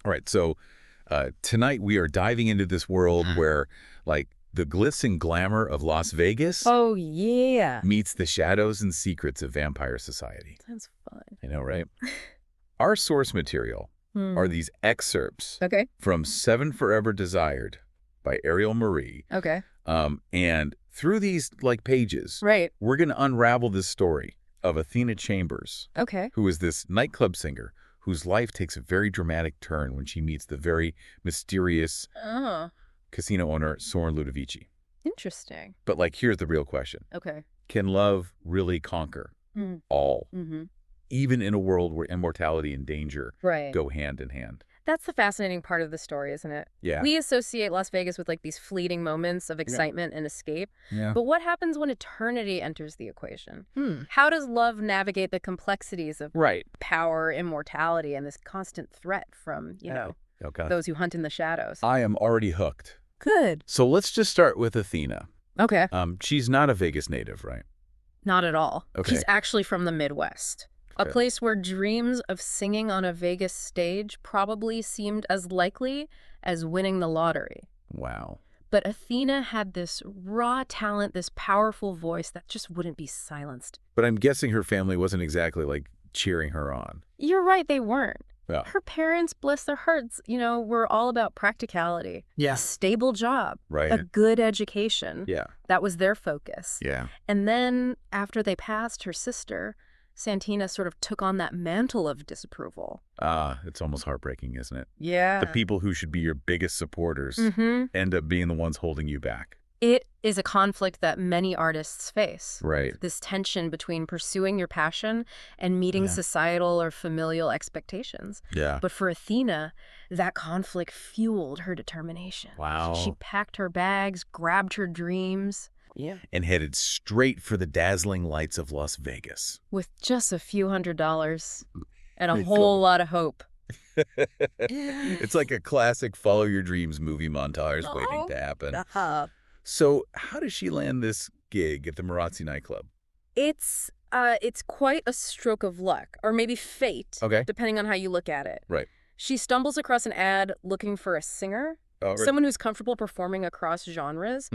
All right, so tonight we are diving into this world where, like, the glitz and glamour of Las Vegas Oh, yeah. meets the shadows and secrets of vampire society. Sounds fun. I know, right? Our source material are these excerpts Okay. from Seven Forever Desired by Ariel Marie. Okay. And through these, like, pages, Right. we're going to unravel this story of Athena Chambers, Okay. who is this nightclub singer whose life takes a very dramatic turn when she meets the very mysterious Oh, casino owner, Soren Ludovici. interesting. But, like, here's the real question. Okay. Can love really conquer Mm. all, Mm-hmm. even in a world where immortality and danger Right. go hand in hand? That's the fascinating part of the story, isn't it? Yeah. We associate Las Vegas with like these fleeting moments of excitement and escape. Yeah. But what happens when eternity enters the equation? How does love navigate the complexities of Right. power, immortality, and this constant threat from, Oh, God. those who hunt in the shadows? I am already hooked. Good. So let's just start with Athena. Okay. She's not a Vegas native, right? Not at all. Okay. She's actually from the Midwest. A Okay. place where dreams of singing on a Vegas stage probably seemed as likely as winning the lottery. Wow. But Athena had this raw talent, this powerful voice that just wouldn't be silenced. But I'm guessing her family wasn't exactly, like, cheering her on. You're right, they weren't. Yeah. Her parents, bless their hearts, were all about practicality. Yeah. A stable job. Right. A good education. Yeah. That was their focus. Yeah. And then, after they passed, her sister, Santina, sort of took on that mantle of disapproval. It's almost heartbreaking, isn't it? Yeah. The people who should be your biggest supporters end up being the ones holding you back. It is a conflict that many artists face. Right. This tension between pursuing your passion and meeting societal or familial expectations. Yeah. But for Athena, that conflict fueled her determination. Wow. She packed her bags, grabbed her dreams. Yeah. And headed straight for the dazzling lights of Las Vegas. With just a few $100s and a It's whole lot of hope. It's like a classic follow your dreams movie montage waiting to happen. So how does she land this gig at the Marazzi nightclub? It's quite a stroke of luck, or maybe fate, depending on how you look at it. Right. She stumbles across an ad looking for a singer, someone who's comfortable performing across genres.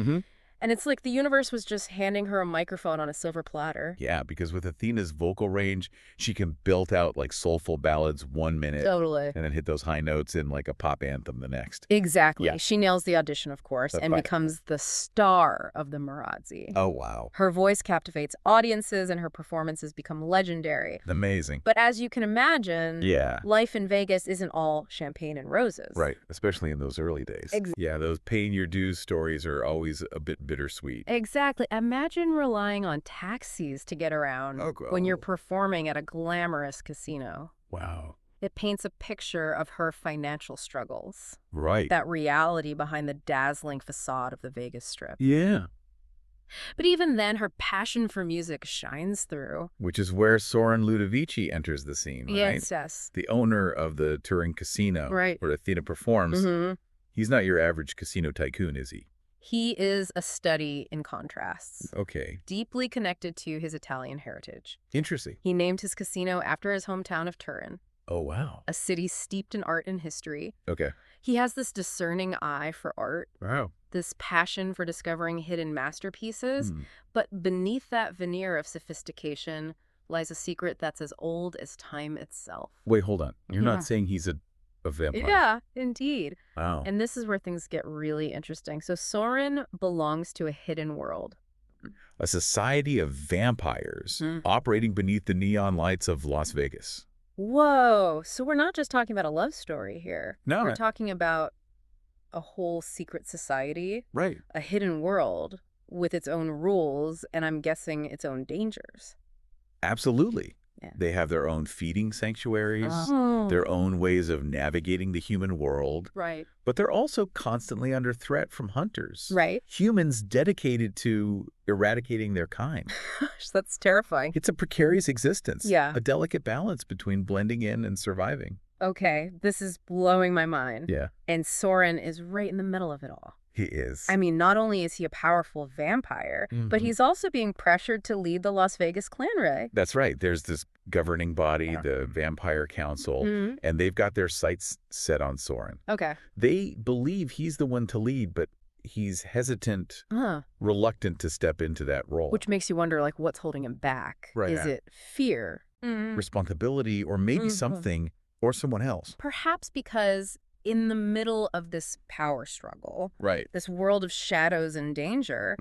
And it's like the universe was just handing her a microphone on a silver platter. Yeah, because with Athena's vocal range, she can belt out, like, soulful ballads 1 minute. Totally. And then hit those high notes in, like, a pop anthem the next. Exactly. Yeah. She nails the audition, of course, That's and right. becomes the star of the Marazzi. Oh, wow. Her voice captivates audiences, and her performances become legendary. Amazing. But as you can imagine, Yeah. life in Vegas isn't all champagne and roses. Right, especially in those early days. Yeah, those paying your dues stories are always a bit bittersweet. Exactly. Imagine relying on taxis to get around when you're performing at a glamorous casino. Wow. It paints a picture of her financial struggles. Right. That reality behind the dazzling facade of the Vegas Strip. Yeah. But even then, her passion for music shines through. Which is where Soren Ludovici enters the scene, right? Yes. The owner of the touring casino where Athena performs. He's not your average casino tycoon, is he? He is a study in contrasts. Okay. Deeply connected to his Italian heritage. Interesting. He named his casino after his hometown of Turin. Oh, wow. A city steeped in art and history. Okay. He has this discerning eye for art. Wow. This passion for discovering hidden masterpieces. But beneath that veneer of sophistication lies a secret that's as old as time itself. Wait, hold on. You're not saying he's a vampire? Yeah, indeed. Wow. And this is where things get really interesting. So Soren belongs to a hidden world. A society of vampires operating beneath the neon lights of Las Vegas. Whoa. So we're not just talking about a love story here. No. We're talking about a whole secret society. Right. A hidden world with its own rules, and I'm guessing its own dangers. Absolutely. Yeah. They have their own feeding sanctuaries, their own ways of navigating the human world. Right. But they're also constantly under threat from hunters. Right. Humans dedicated to eradicating their kind. Gosh, that's terrifying. It's a precarious existence. Yeah. A delicate balance between blending in and surviving. Okay, this is blowing my mind. Yeah. And Soren is right in the middle of it all. He is. I mean, not only is he a powerful vampire, but he's also being pressured to lead the Las Vegas clan, right? That's right. There's this governing body, the Vampire Council, and they've got their sights set on Soren. Okay. They believe he's the one to lead, but he's hesitant, reluctant to step into that role. Which makes you wonder, like, what's holding him back? Right. Is it fear? Responsibility, or maybe something, or someone else. Perhaps because in the middle of this power struggle, this world of shadows and danger,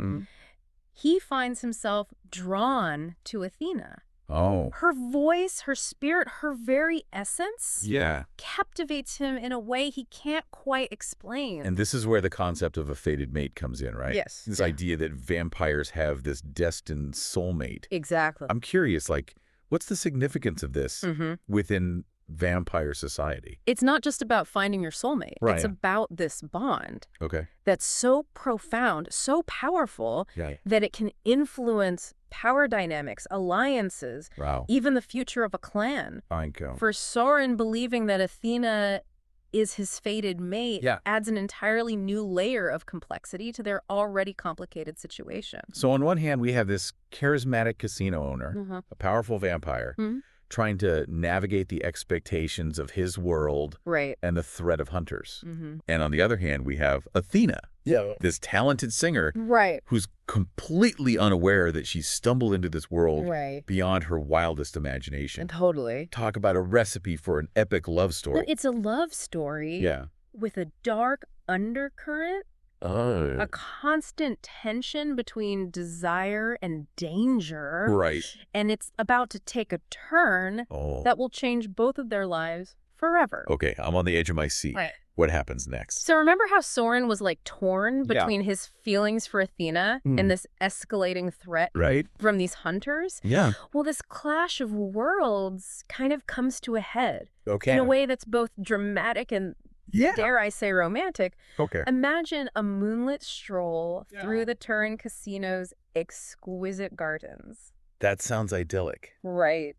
he finds himself drawn to Athena. Oh. Her voice, her spirit, her very essence captivates him in a way he can't quite explain. And this is where the concept of a fated mate comes in, right? Yes. This idea that vampires have this destined soulmate. Exactly. I'm curious, like, what's the significance of this within vampire society? It's not just about finding your soulmate. Right. It's about this bond. Okay. That's so profound, so powerful that it can influence power dynamics, alliances, even the future of a clan. For Soren, believing that Athena is his fated mate adds an entirely new layer of complexity to their already complicated situation. So on one hand, we have this charismatic casino owner, a powerful vampire, trying to navigate the expectations of his world and the threat of hunters. And on the other hand, we have Athena, this talented singer who's completely unaware that she stumbled into this world beyond her wildest imagination. Totally. Talk about a recipe for an epic love story. But it's a love story with a dark undercurrent. A constant tension between desire and danger. And it's about to take a turn that will change both of their lives forever. Okay, I'm on the edge of my seat. What happens next? So remember how Soren was like torn between his feelings for Athena and this escalating threat from these hunters? Well, this clash of worlds kind of comes to a head in a way that's both dramatic and dare I say romantic. Imagine a moonlit stroll through the Turin Casino's exquisite gardens. That sounds idyllic. Right.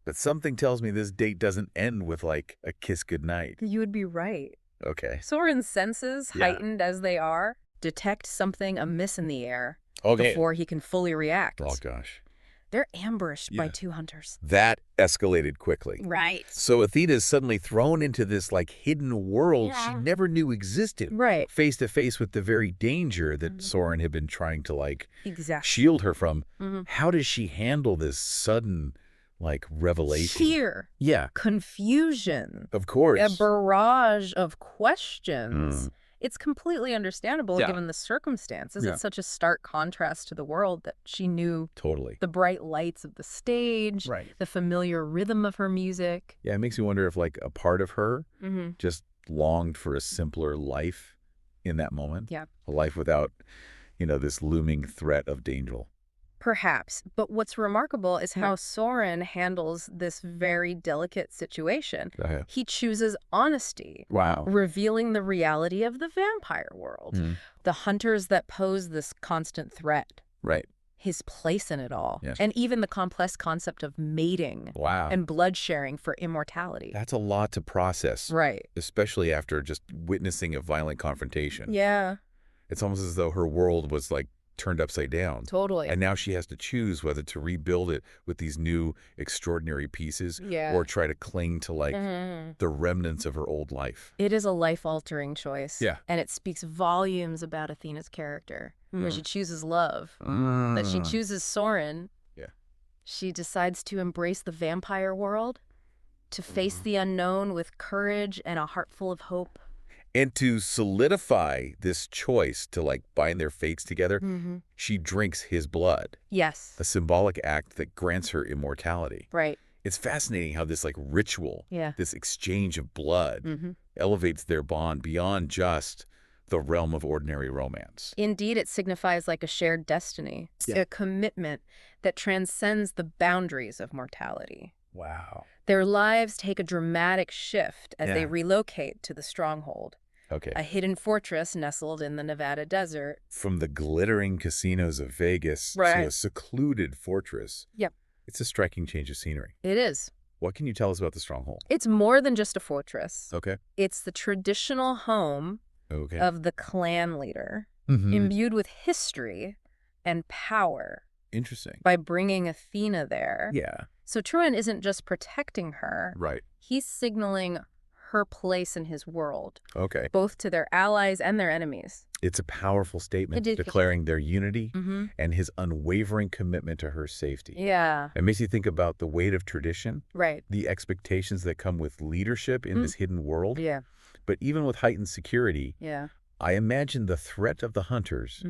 But something tells me this date doesn't end with, like, a kiss goodnight. You would be right. Okay. Soren's senses, heightened as they are, detect something amiss in the air before he can fully react. Oh, gosh. They're ambushed by two hunters. That escalated quickly. Right. So Athena is suddenly thrown into this, like, hidden world she never knew existed. Right. Face to face with the very danger that Soren had been trying to, like, shield her from. How does she handle this sudden, like, revelation? Fear. Confusion. Of course. A barrage of questions. It's completely understandable given the circumstances. It's such a stark contrast to the world that she knew. The bright lights of the stage, the familiar rhythm of her music. Yeah, it makes me wonder if, like, a part of her just longed for a simpler life in that moment. A life without, you know, this looming threat of danger. Perhaps. But what's remarkable is how Soren handles this very delicate situation. He chooses honesty, revealing the reality of the vampire world, the hunters that pose this constant threat, his place in it all, and even the complex concept of mating and blood sharing for immortality. That's a lot to process, especially after just witnessing a violent confrontation. It's almost as though her world was, like, turned upside down. And now she has to choose whether to rebuild it with these new extraordinary pieces or try to cling to, like, the remnants of her old life. It is a life-altering choice. And it speaks volumes about Athena's character, where she chooses love, that she chooses Soren. She decides to embrace the vampire world, to face the unknown with courage and a heart full of hope. And to solidify this choice to, like, bind their fates together, she drinks his blood. A symbolic act that grants her immortality. It's fascinating how this, like, ritual, this exchange of blood, elevates their bond beyond just the realm of ordinary romance. Indeed, it signifies, like, a shared destiny, a commitment that transcends the boundaries of mortality. Their lives take a dramatic shift as they relocate to the stronghold, a hidden fortress nestled in the Nevada desert. From the glittering casinos of Vegas to a secluded fortress. It's a striking change of scenery. It is. What can you tell us about the stronghold? It's more than just a fortress. Okay. It's the traditional home of the clan leader, imbued with history and power. Interesting. By bringing Athena there. Yeah. So Truman isn't just protecting her. Right. He's signaling her place in his world. Okay. Both to their allies and their enemies. It's a powerful statement declaring their unity and his unwavering commitment to her safety. Yeah. It makes you think about the weight of tradition. Right. The expectations that come with leadership in this hidden world. Yeah. But even with heightened security, I imagine the threat of the hunters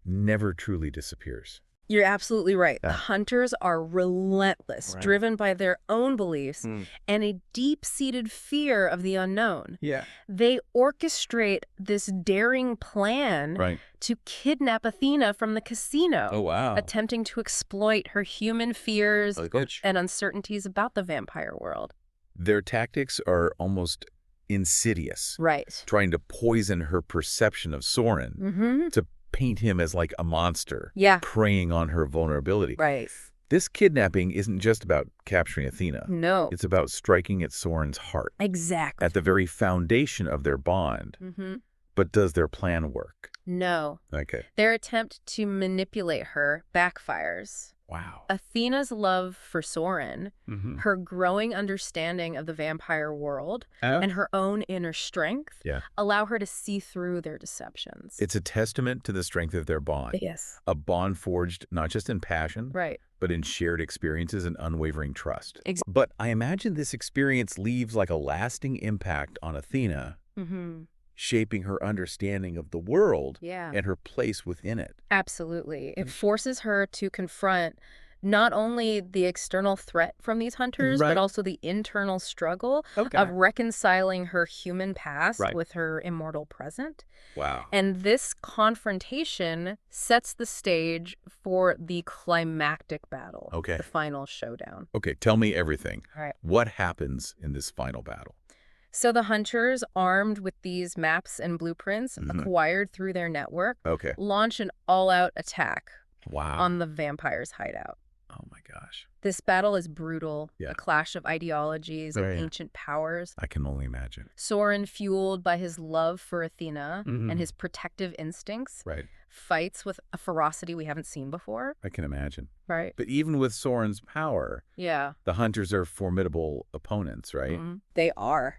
never truly disappears. You're absolutely right. The hunters are relentless, driven by their own beliefs and a deep-seated fear of the unknown. Yeah. They orchestrate this daring plan to kidnap Athena from the casino. Oh, wow. Attempting to exploit her human fears and uncertainties about the vampire world. Their tactics are almost insidious. Right. Trying to poison her perception of Soren. To paint him as like a monster, preying on her vulnerability. Right. This kidnapping isn't just about capturing Athena. No. It's about striking at Soren's heart. Exactly. At the very foundation of their bond. But does their plan work? No. Okay. Their attempt to manipulate her backfires. Wow. Athena's love for Soren, her growing understanding of the vampire world, and her own inner strength allow her to see through their deceptions. It's a testament to the strength of their bond. Yes. A bond forged not just in passion, but in shared experiences and unwavering trust. But I imagine this experience leaves like a lasting impact on Athena. Shaping her understanding of the world and her place within it. Absolutely. It forces her to confront not only the external threat from these hunters, but also the internal struggle of reconciling her human past with her immortal present. Wow. And this confrontation sets the stage for the climactic battle, the final showdown. Okay, tell me everything. All right. What happens in this final battle? So the hunters, armed with these maps and blueprints acquired through their network, launch an all-out attack on the vampire's hideout. Oh my gosh. This battle is brutal, a clash of ideologies and ancient powers. I can only imagine. Soren, fueled by his love for Athena and his protective instincts, fights with a ferocity we haven't seen before. I can imagine. Right. But even with Soren's power, the hunters are formidable opponents, right? They are.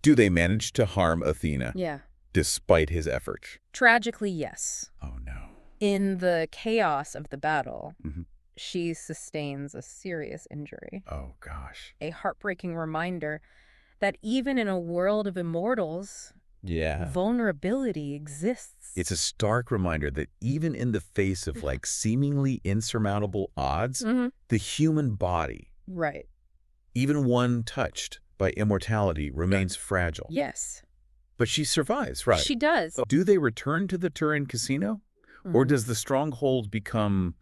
Do they manage to harm Athena? Yeah. Despite his efforts? Tragically, yes. Oh, no. In the chaos of the battle, she sustains a serious injury. Oh, gosh. A heartbreaking reminder that even in a world of immortals, vulnerability exists. It's a stark reminder that even in the face of like seemingly insurmountable odds, the human body, even one touched by immortality, remains fragile. Yes. But she survives, right? She does. Do they return to the Turin casino? Or does the stronghold become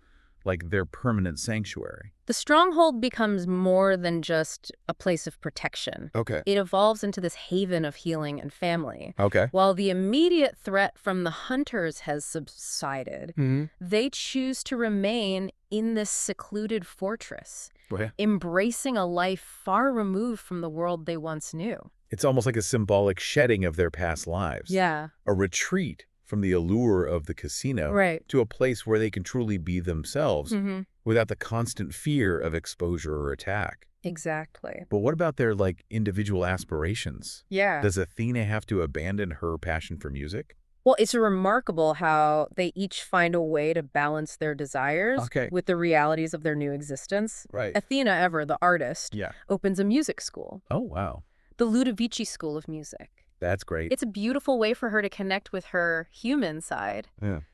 like their permanent sanctuary? The stronghold becomes more than just a place of protection. Okay. It evolves into this haven of healing and family. Okay. While the immediate threat from the hunters has subsided, they choose to remain in this secluded fortress, embracing a life far removed from the world they once knew. It's almost like a symbolic shedding of their past lives. Yeah. A retreat from the allure of the casino to a place where they can truly be themselves without the constant fear of exposure or attack. Exactly. But what about their like individual aspirations? Yeah. Does Athena have to abandon her passion for music? Well, it's remarkable how they each find a way to balance their desires with the realities of their new existence. Right. Athena, the artist, opens a music school. Oh, wow. The Ludovici School of Music. That's great. It's a beautiful way for her to connect with her human side,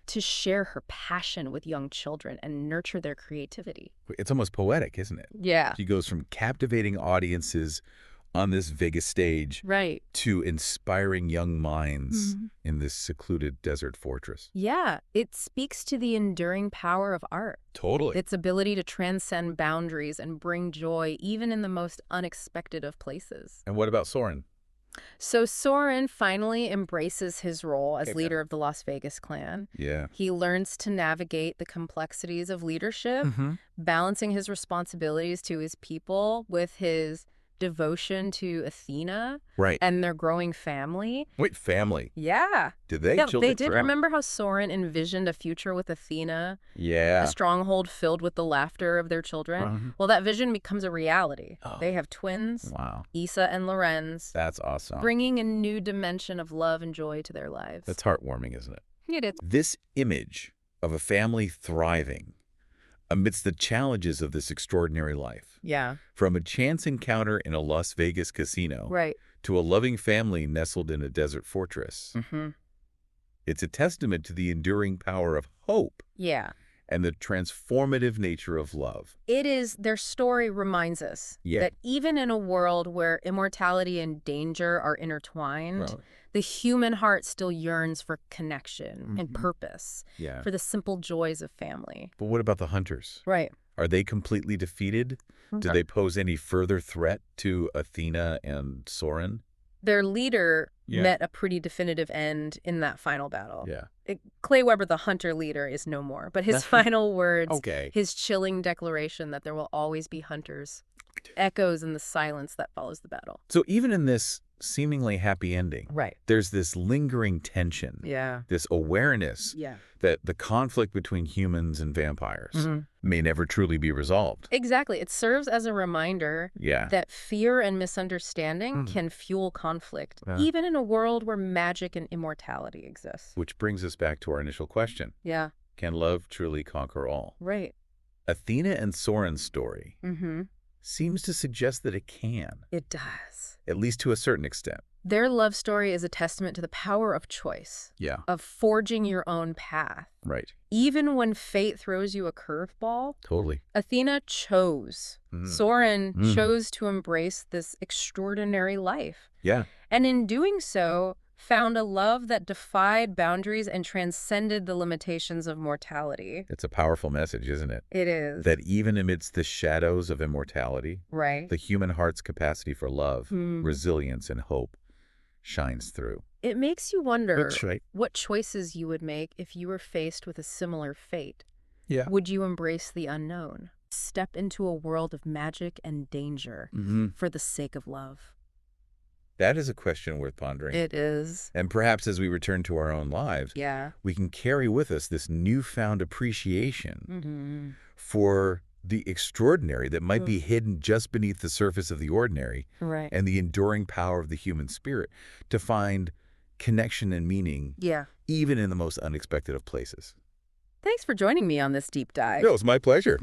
to share her passion with young children and nurture their creativity. It's almost poetic, isn't it? Yeah. She goes from captivating audiences on this Vegas stage to inspiring young minds in this secluded desert fortress. Yeah, it speaks to the enduring power of art. Totally. Its ability to transcend boundaries and bring joy even in the most unexpected of places. And what about Soren? So Soren finally embraces his role as leader of the Las Vegas clan. Yeah. He learns to navigate the complexities of leadership, balancing his responsibilities to his people with his devotion to Athena Right. and their growing family. Wait, family? Yeah. Did they? Yeah, Children? they did. Remember how Soren envisioned a future with Athena? Yeah. A stronghold filled with the laughter of their children? Well, that vision becomes a reality. Oh. They have twins, Wow. Isa and Lorenz. That's awesome. Bringing a new dimension of love and joy to their lives. That's heartwarming, isn't it? It is. This image of a family thriving amidst the challenges of this extraordinary life. Yeah. From a chance encounter in a Las Vegas casino Right. to a loving family nestled in a desert fortress. It's a testament to the enduring power of hope. Yeah. And the transformative nature of love. It is, their story reminds us that even in a world where immortality and danger are intertwined, the human heart still yearns for connection and purpose, for the simple joys of family. But what about the hunters? Right. Are they completely defeated? Do they pose any further threat to Athena and Soren? Their leader met a pretty definitive end in that final battle. Yeah. Clay Weber, the hunter leader, is no more. But his final words, his chilling declaration that there will always be hunters, echoes in the silence that follows the battle. So even in this seemingly happy ending, there's this lingering tension, this awareness that the conflict between humans and vampires may never truly be resolved. Exactly. It serves as a reminder that fear and misunderstanding can fuel conflict, even in a world where magic and immortality exist. Which brings us back to our initial question. Yeah. Can love truly conquer all? Right. Athena and Soren's story seems to suggest that it can. It does. At least to a certain extent. Their love story is a testament to the power of choice. Yeah. Of forging your own path. Right. Even when fate throws you a curveball. Totally. Athena chose. Soren chose to embrace this extraordinary life. Yeah. And in doing so, found a love that defied boundaries and transcended the limitations of mortality. It's a powerful message, isn't it? It is. That even amidst the shadows of immortality, the human heart's capacity for love, resilience, and hope shines through. It makes you wonder what choices you would make if you were faced with a similar fate. Yeah. Would you embrace the unknown? Step into a world of magic and danger for the sake of love? That is a question worth pondering. It is. And perhaps as we return to our own lives, we can carry with us this newfound appreciation for the extraordinary that might be hidden just beneath the surface of the ordinary, and the enduring power of the human spirit to find connection and meaning, even in the most unexpected of places. Thanks for joining me on this deep dive. It was my pleasure.